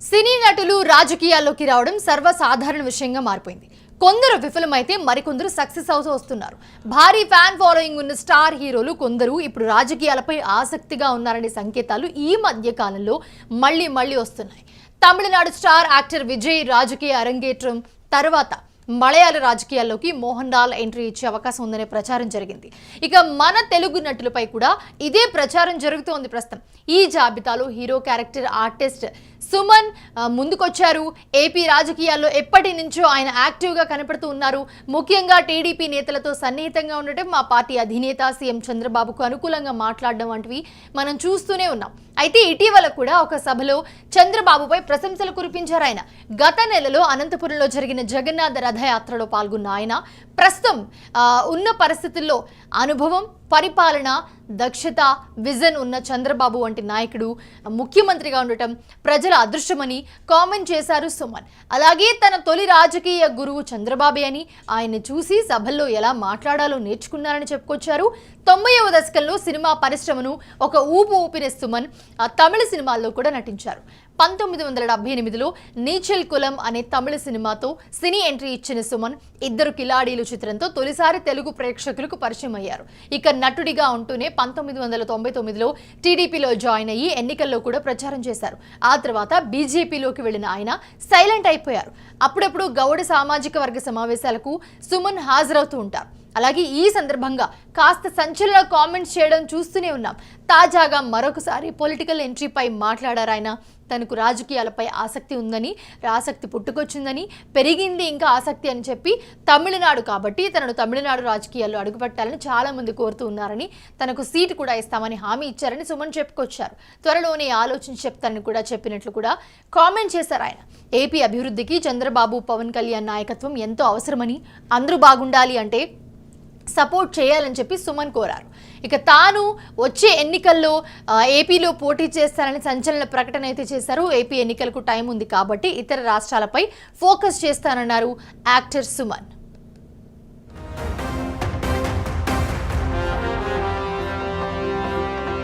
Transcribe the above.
సినీ నటులు రాజకీయాల్లోకి రావడం సర్వసాధారణ విషయంగా మారిపోయింది. కొందరు విఫలమైతే మరికొందరు సక్సెస్ అవుతూ వస్తున్నారు. భారీ ఫ్యాన్ ఫాలోయింగ్ ఉన్న స్టార్ హీరోలు కొందరు ఇప్పుడు రాజకీయాలపై ఆసక్తిగా ఉన్నారనే సంకేతాలు ఈ మధ్య కాలంలో మళ్ళీ వస్తున్నాయి. తమిళనాడు స్టార్ యాక్టర్ విజయ్ రాజకీయ అరంగేట్రం తర్వాత మలయాళ రాజకీయాల్లోకి మోహన్ లాల్ ఎంట్రీ ఇచ్చే అవకాశం ఉందనే ప్రచారం జరిగింది. ఇక మన తెలుగు నటులపై కూడా ఇదే ప్రచారం జరుగుతోంది. ప్రస్తుతం ఈ జాబితాలో హీరో క్యారెక్టర్ ఆర్టిస్ట్ సుమన్ ముందుకొచ్చారు. ఏపీ రాజకీయాల్లో ఎప్పటి నుంచో ఆయన యాక్టివ్గా కనపడుతూ ఉన్నారు. ముఖ్యంగా టీడీపీ నేతలతో సన్నిహితంగా ఉండటం, మా పార్టీ అధినేత సీఎం చంద్రబాబుకు అనుకూలంగా మాట్లాడడం వంటివి మనం చూస్తూనే ఉన్నాం. అయితే ఇటీవల కూడా ఒక సభలో చంద్రబాబుపై ప్రశంసలు కురిపించారు ఆయన. గత నెలలో అనంతపురంలో జరిగిన జగన్నాథ రథయాత్రలో పాల్గొన్న ఆయన ప్రస్తుతం ఉన్న పరిస్థితుల్లో అనుభవం, పరిపాలన, దక్షత, విజన్ ఉన్న చంద్రబాబు వంటి నాయకుడు ముఖ్యమంత్రిగా ఉండటం ప్రజల అదృష్టమని కామెంట్ చేశారు సుమన్. అలాగే తన తొలి రాజకీయ గురువు చంద్రబాబే అని, ఆయన్ని చూసి సభల్లో ఎలా మాట్లాడాలో నేర్చుకున్నారని చెప్పుకొచ్చారు. 90వ దశకంలో సినిమా పరిశ్రమను ఒక ఊపిన సుమన్ తమిళ సినిమాల్లో కూడా నటించారు. 1978లో నీచల్ కులం అనే తమిళ సినిమాతో సినీ ఎంట్రీ ఇచ్చిన సుమన్ ఇద్దరు కిలాడీలు చిత్రంతో తొలిసారి తెలుగు ప్రేక్షకులకు పరిచయం అయ్యారు. ఇక నటుడిగా ఉంటూనే 1999లో టీడీపీలో జాయిన్ అయ్యి ఎన్నికల్లో కూడా ప్రచారం చేశారు. ఆ తర్వాత బీజేపీలోకి వెళ్లిన ఆయన సైలెంట్ అయిపోయారు. అప్పుడప్పుడు గౌడ సామాజిక వర్గ సమావేశాలకు సుమన్ హాజరవుతూ ఉంటారు. అలాగే ఈ సందర్భంగా కాస్త సంచలన కామెంట్స్ చేయడం చూస్తూనే ఉన్నాం. తాజాగా మరొకసారి పొలిటికల్ ఎంట్రీపై మాట్లాడారు ఆయన. తనకు రాజకీయాలపై ఆసక్తి ఉందని, ఆసక్తి పుట్టుకొచ్చిందని, పెరిగింది ఇంకా ఆసక్తి అని చెప్పి తమిళనాడు కాబట్టి తనను తమిళనాడు రాజకీయాల్లో అడుగుపెట్టాలని చాలా మంది కోరుతూ ఉన్నారని, తనకు సీటు కూడా ఇస్తామని హామీ ఇచ్చారని సుమన్ చెప్పుకొచ్చారు. త్వరలోనే ఆలోచించి చెప్తానని కూడా చెప్పినట్లు కూడా కామెంట్ చేశారు ఆయన. ఏపీ అభివృద్ధికి చంద్రబాబు, పవన్ కళ్యాణ్ నాయకత్వం ఎంతో అవసరమని, అందరూ బాగుండాలి అంటే సపోర్ట్ చేయాలని చెప్పి సుమన్ కోరారు. ఇక తాను వచ్చే ఎన్నికల్లో ఏపీలో పోటీ చేస్తానని సంచలన ప్రకటన అయితే చేశారు. ఏపీ ఎన్నికలకు టైం ఉంది కాబట్టి ఇతర రాష్ట్రాలపై ఫోకస్ చేస్తానన్నారు యాక్టర్ సుమన్.